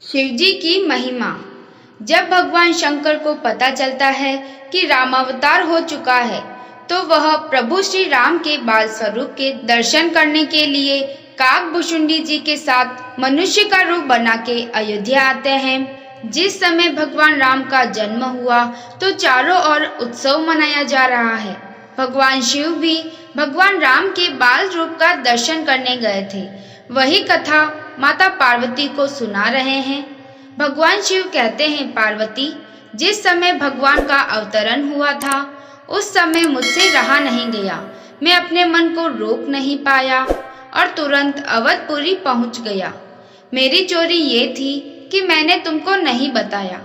शिव जी की महिमा। जब भगवान शंकर को पता चलता है कि रामावतार हो चुका है, तो वह प्रभु श्री राम के बाल स्वरूप के दर्शन करने के लिए काकभुशुंडी जी के साथ मनुष्य का रूप बना के अयोध्या आते हैं। जिस समय भगवान राम का जन्म हुआ तो चारों ओर उत्सव मनाया जा रहा है। भगवान शिव भी भगवान राम के बाल रूप का दर्शन करने गए थे। वही कथा माता पार्वती को सुना रहे हैं। भगवान शिव कहते हैं, पार्वती, जिस समय भगवान का अवतरण हुआ था उस समय मुझसे रहा नहीं गया। मैं अपने मन को रोक नहीं पाया और तुरंत अवधपुरी पहुंच गया। मेरी चोरी ये थी कि मैंने तुमको नहीं बताया।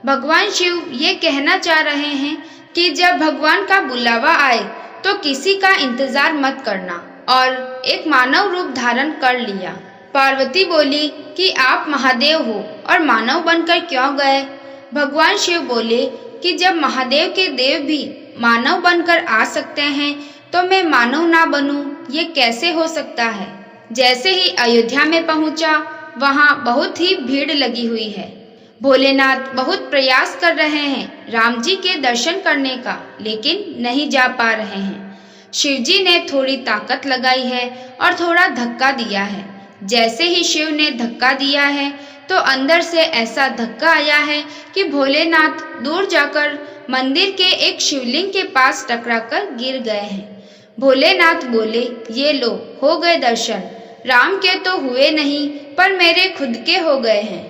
भगवान शिव ये कहना चाह रहे हैं कि जब भगवान का बुलावा आए तो किसी का इंतजार मत करना, और एक मानव रूप धारण कर लिया। पार्वती बोली कि आप महादेव हो और मानव बनकर क्यों गए? भगवान शिव बोले कि जब महादेव के देव भी मानव बनकर आ सकते हैं तो मैं मानव ना बनूं, ये कैसे हो सकता है? जैसे ही अयोध्या में पहुंचा, वहां बहुत ही भीड़ लगी हुई है। भोलेनाथ बहुत प्रयास कर रहे हैं राम जी के दर्शन करने का, लेकिन नहीं जा पा रहे हैं। शिव जी ने थोड़ी ताकत लगाई है और थोड़ा धक्का दिया है। जैसे ही शिव ने धक्का दिया है तो अंदर से ऐसा धक्का आया है कि भोलेनाथ दूर जाकर मंदिर के एक शिवलिंग के पास टकराकर गिर गए हैं। भोलेनाथ बोले, ये लो, हो गए दर्शन। राम के तो हुए नहीं, पर मेरे खुद के हो गए हैं।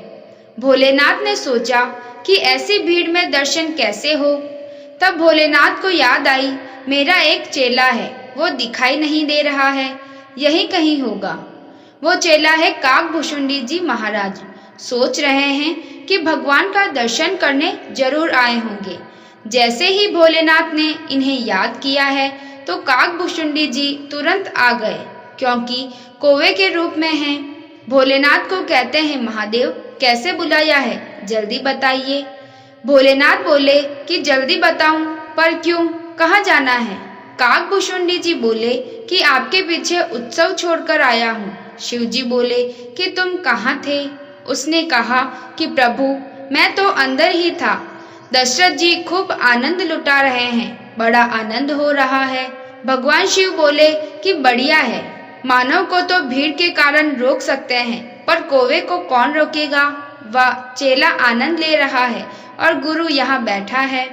भोलेनाथ ने सोचा कि ऐसी भीड़ में दर्शन कैसे हो। तब भोलेनाथ को याद आई, मेरा एक चेला है, वो दिखाई नहीं दे रहा है, यहीं कहीं होगा। वो चेला है काकभुशुंडी जी महाराज। सोच रहे हैं कि भगवान का दर्शन करने जरूर आए होंगे। जैसे ही भोलेनाथ ने इन्हें याद किया है तो काकभुशुंडी जी तुरंत आ गए, क्योंकि कौवे के रूप में हैं। भोलेनाथ को कहते हैं, महादेव, कैसे बुलाया है, जल्दी बताइए। भोलेनाथ बोले कि जल्दी बताऊं, पर क्यों, कहाँ जाना है? काकभुशुंडी जी बोले कि आपके पीछे उत्सव छोड़कर आया हूँ। शिव जी बोले कि तुम कहाँ थे? उसने कहा कि प्रभु, मैं तो अंदर ही था। दशरथ जी खूब आनंद लुटा रहे हैं, बड़ा आनंद हो रहा है। भगवान शिव बोले कि बढ़िया है, मानव को तो भीड़ के कारण रोक सकते हैं, पर कौवे को कौन रोकेगा? वह चेला आनंद ले रहा है और गुरु यहाँ बैठा है।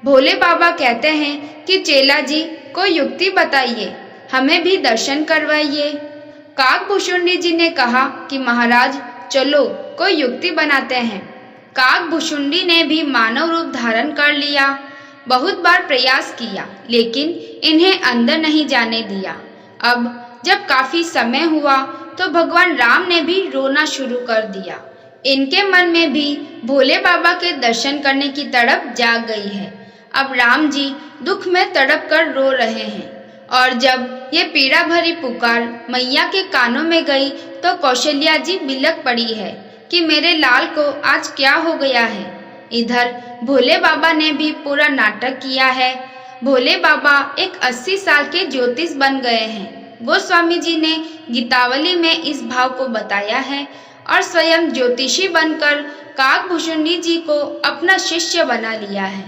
भोले बाबा कहते हैं कि चेला जी, कोई युक्ति बताइए, हमें भी दर्शन करवाइए। काकभुशुंडी जी ने कहा कि महाराज, चलो कोई युक्ति बनाते हैं। काकभुशुंडी ने भी मानव रूप धारण कर लिया। बहुत बार प्रयास किया, लेकिन इन्हें अंदर नहीं जाने दिया। अब जब काफी समय हुआ तो भगवान राम ने भी रोना शुरू कर दिया। इनके मन में भी भोले बाबा के दर्शन करने की तड़प जाग गई है। अब राम जी दुख में तड़प कर रो रहे हैं, और जब ये पीड़ा भरी पुकार मैया के कानों में गई तो कौशल्या जी बिलक पड़ी है कि मेरे लाल को आज क्या हो गया है। इधर भोले बाबा ने भी पूरा नाटक किया है। भोले बाबा एक 80 साल के ज्योतिष बन गए हैं। गोस्वामी जी ने गीतावली में इस भाव को बताया है और स्वयं ज्योतिषी बनकर काकभुशुंडी जी को अपना शिष्य बना लिया है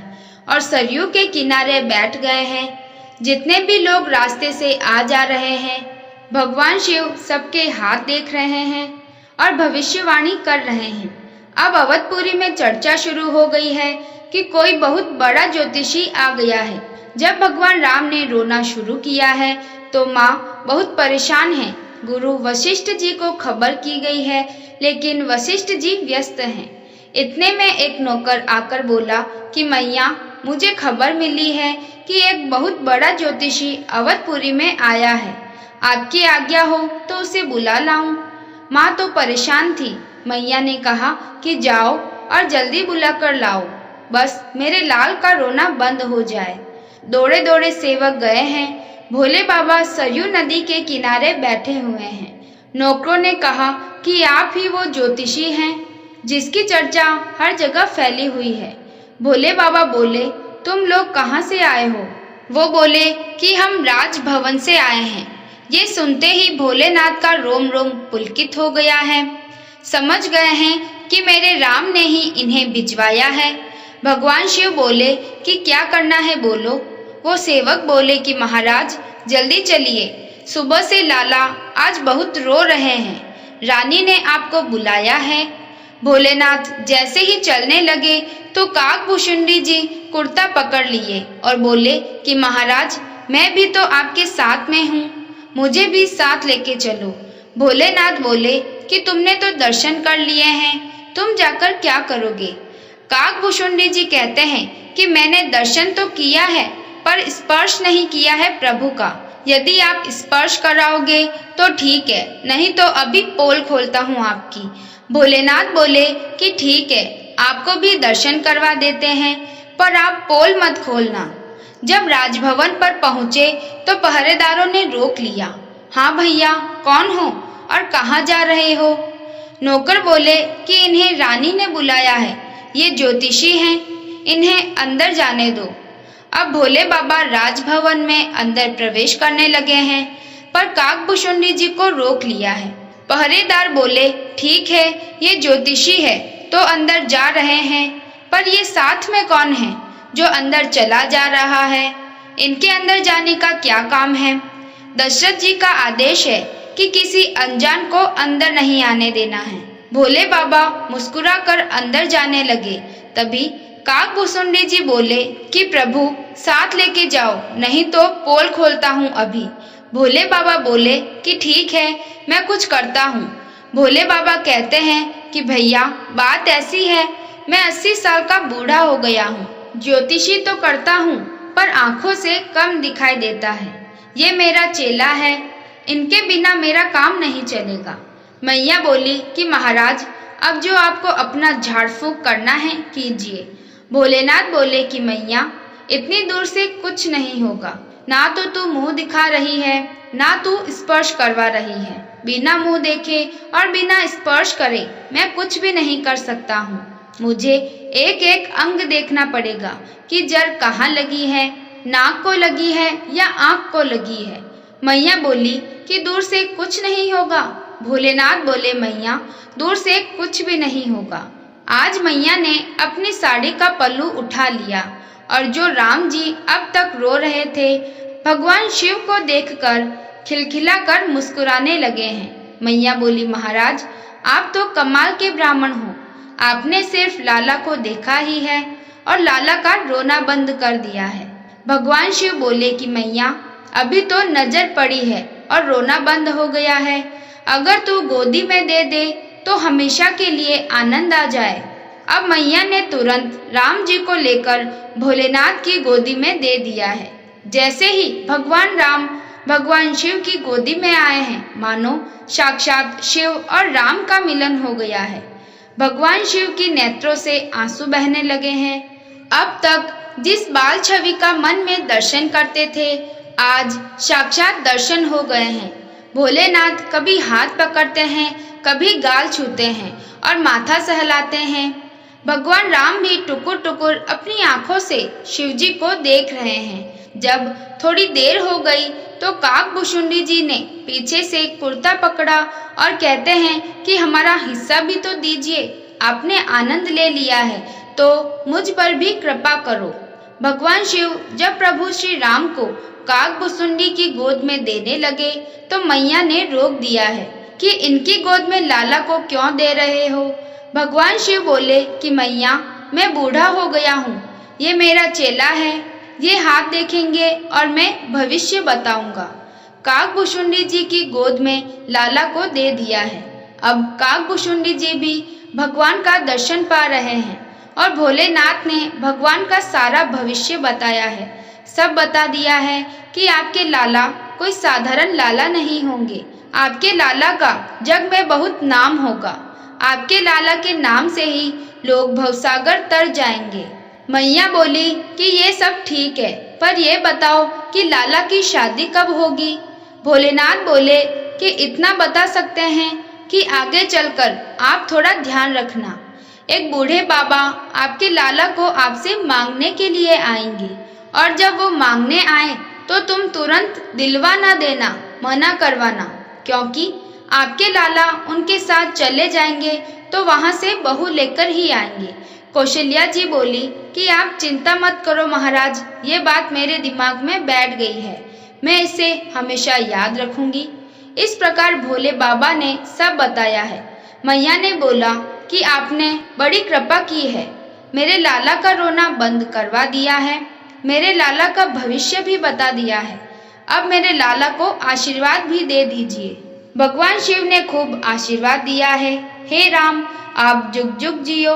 और सरयू के किनारे बैठ गए हैं। जितने भी लोग रास्ते से आ जा रहे हैं, भगवान शिव सबके हाथ देख रहे हैं और भविष्यवाणी कर रहे हैं। अब अवधपुरी में चर्चा शुरू हो गई है कि कोई बहुत बड़ा ज्योतिषी आ गया है। जब भगवान राम ने रोना शुरू किया है तो माँ बहुत परेशान है। गुरु वशिष्ठ जी को खबर की गई है, लेकिन वशिष्ठ जी व्यस्त हैं। इतने में एक नौकर आकर बोला कि मैया, मुझे खबर मिली है कि एक बहुत बड़ा ज्योतिषी अवधपुरी में आया है। आपकी आज्ञा हो तो उसे बुला लाऊं। माँ तो परेशान थी। मैया ने कहा कि जाओ और जल्दी बुला कर लाओ, बस मेरे लाल का रोना बंद हो जाए। दौड़े दौड़े सेवक गए हैं। भोले बाबा सरयू नदी के किनारे बैठे हुए हैं। नौकरों ने कहा कि आप ही वो ज्योतिषी हैं जिसकी चर्चा हर जगह फैली हुई है। भोले बाबा बोले, तुम लोग कहाँ से आए हो? वो बोले कि हम राजभवन से आए हैं। ये सुनते ही भोलेनाथ का रोम रोम पुलकित हो गया है। समझ गए हैं कि मेरे राम ने ही इन्हें भिजवाया है। भगवान शिव बोले कि क्या करना है बोलो। वो सेवक बोले कि महाराज जल्दी चलिए, सुबह से लाला आज बहुत रो रहे हैं, रानी ने आपको बुलाया है। भोलेनाथ जैसे ही चलने लगे तो काकभूषुंडी जी कुर्ता पकड़ लिए और बोले कि महाराज मैं भी तो आपके साथ में हूँ, मुझे भी साथ लेके चलो। भोलेनाथ बोले कि तुमने तो दर्शन कर लिए हैं, तुम जाकर क्या करोगे। काकभूषुंडी जी कहते हैं कि मैंने दर्शन तो किया है पर स्पर्श नहीं किया है प्रभु का। यदि आप स्पर्श कराओगे तो ठीक है, नहीं तो अभी पोल खोलता हूँ आपकी। भोलेनाथ बोले कि ठीक है, आपको भी दर्शन करवा देते हैं, पर आप पोल मत खोलना। जब राजभवन पर पहुँचे तो पहरेदारों ने रोक लिया। हाँ भैया, कौन हो और कहाँ जा रहे हो। नौकर बोले कि इन्हें रानी ने बुलाया है, ये ज्योतिषी हैं, इन्हें अंदर जाने दो। अब भोले बाबा राजभवन में अंदर प्रवेश करने लगे हैं, पर काकभूषुंडी जी को रोक लिया है। पहरेदार बोले ठीक है, ये ज्योतिषी है तो अंदर जा रहे हैं, पर ये साथ में कौन है जो अंदर चला जा रहा है, इनके अंदर जाने का क्या काम है। दशरथ जी का आदेश है कि किसी अनजान को अंदर नहीं आने देना है। भोले बाबा मुस्कुराकर अंदर जाने लगे। तभी काकभूषुंडी जी बोले कि प्रभु साथ लेके जाओ, नहीं तो पोल खोलता हूँ अभी। भोले बाबा बोले कि ठीक है, मैं कुछ करता हूँ। भोले बाबा कहते हैं कि भैया बात ऐसी है, मैं 80 साल का बूढ़ा हो गया हूँ, ज्योतिषी तो करता हूँ पर आंखों से कम दिखाई देता है। ये मेरा चेला है, इनके बिना मेरा काम नहीं चलेगा। मैया बोली कि महाराज अब जो आपको अपना झाड़ फूंक करना है कीजिए। भोलेनाथ बोले कि मैया इतनी दूर से कुछ नहीं होगा, ना तो तू मुंह दिखा रही है, ना तू स्पर्श करवा रही है। बिना मुंह देखे और बिना स्पर्श करे मैं कुछ भी नहीं कर सकता हूँ। मुझे एक एक अंग देखना पड़ेगा कि जड़ कहाँ लगी है, नाक को लगी है या आँख को लगी है। मैया बोली कि दूर से कुछ नहीं होगा। भोलेनाथ बोले मैया दूर से कुछ भी नहीं होगा। आज मैया ने अपनी साड़ी का पल्लू उठा लिया और जो राम जी अब तक रो रहे थे, भगवान शिव को देखकर खिलखिलाकर मुस्कुराने लगे हैं। मैया बोली महाराज आप तो कमाल के ब्राह्मण हो, आपने सिर्फ लाला को देखा ही है और लाला का रोना बंद कर दिया है। भगवान शिव बोले कि मैया अभी तो नजर पड़ी है और रोना बंद हो गया है, अगर तू गोदी में दे दे तो हमेशा के लिए आनंद आ जाए। अब मैया ने तुरंत राम जी को लेकर भोलेनाथ की गोदी में दे दिया है। जैसे ही भगवान राम भगवान शिव की गोदी में आए हैं, मानो साक्षात शिव और राम का मिलन हो गया है। भगवान शिव की नेत्रों से आंसू बहने लगे हैं। अब तक जिस बाल छवि का मन में दर्शन करते थे, आज साक्षात दर्शन हो गए हैं। भोलेनाथ कभी हाथ पकड़ते हैं, कभी गाल छूते हैं और माथा सहलाते हैं। भगवान राम भी टुकुर टुकुर अपनी आंखों से शिवजी को देख रहे हैं। जब थोड़ी देर हो गई तो काकभूषुंडी जी ने पीछे से कुर्ता पकड़ा और कहते हैं कि हमारा हिस्सा भी तो दीजिए, आपने आनंद ले लिया है तो मुझ पर भी कृपा करो। भगवान शिव जब प्रभु श्री राम को काकभूषुंडी की गोद में देने लगे तो मैया ने रोक दिया है कि इनकी गोद में लाला को क्यों दे रहे हो। भगवान शिव बोले कि मैया मैं बूढ़ा हो गया हूँ, ये मेरा चेला है, ये हाथ देखेंगे और मैं भविष्य बताऊंगा। काकभूषुंडी जी की गोद में लाला को दे दिया है। अब काकभूषुंडी जी भी भगवान का दर्शन पा रहे हैं और भोलेनाथ ने भगवान का सारा भविष्य बताया है। सब बता दिया है कि आपके लाला कोई साधारण लाला नहीं होंगे, आपके लाला का जग में बहुत नाम होगा। आपके लाला के नाम से ही लोग भवसागर तर जाएंगे। मैया बोली कि ये सब ठीक है, पर ये बताओ कि लाला की शादी कब होगी। भोलेनाथ बोले कि इतना बता सकते हैं कि आगे चलकर आप थोड़ा ध्यान रखना। एक बूढ़े बाबा आपके लाला को आपसे मांगने के लिए आएंगे और जब वो मांगने आए तो तुम तुरंत दिलवा ना देना, मना करवाना, क्योंकि आपके लाला उनके साथ चले जाएंगे तो वहां से बहू लेकर ही आएंगे। कौशल्या जी बोली कि आप चिंता मत करो महाराज, ये बात मेरे दिमाग में बैठ गई है, मैं इसे हमेशा याद रखूंगी। इस प्रकार भोले बाबा ने सब बताया है। मैया ने बोला कि आपने बड़ी कृपा की है, मेरे लाला का रोना बंद करवा दिया है, मेरे लाला का भविष्य भी बता दिया है, अब मेरे लाला को आशीर्वाद भी दे दीजिए। भगवान शिव ने खूब आशीर्वाद दिया है, हे राम आप जुग जुग जियो,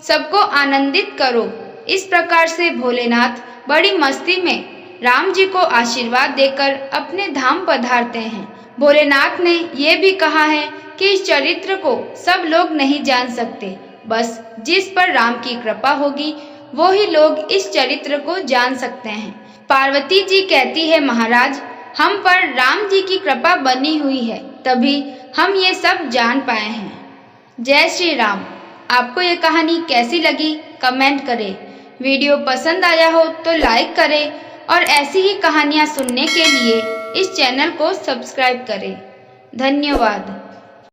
सबको आनंदित करो। इस प्रकार से भोलेनाथ बड़ी मस्ती में राम जी को आशीर्वाद देकर अपने धाम पधारते हैं। भोलेनाथ ने यह भी कहा है कि इस चरित्र को सब लोग नहीं जान सकते, बस जिस पर राम की कृपा होगी वो ही लोग इस चरित्र को जान सकते हैं। पार्वती जी कहती है महाराज, हम पर राम जी की कृपा बनी हुई है, तभी हम ये सब जान पाए हैं। जय श्री राम। आपको ये कहानी कैसी लगी कमेंट करें। वीडियो पसंद आया हो तो लाइक करें और ऐसी ही कहानियाँ सुनने के लिए इस चैनल को सब्सक्राइब करें। धन्यवाद।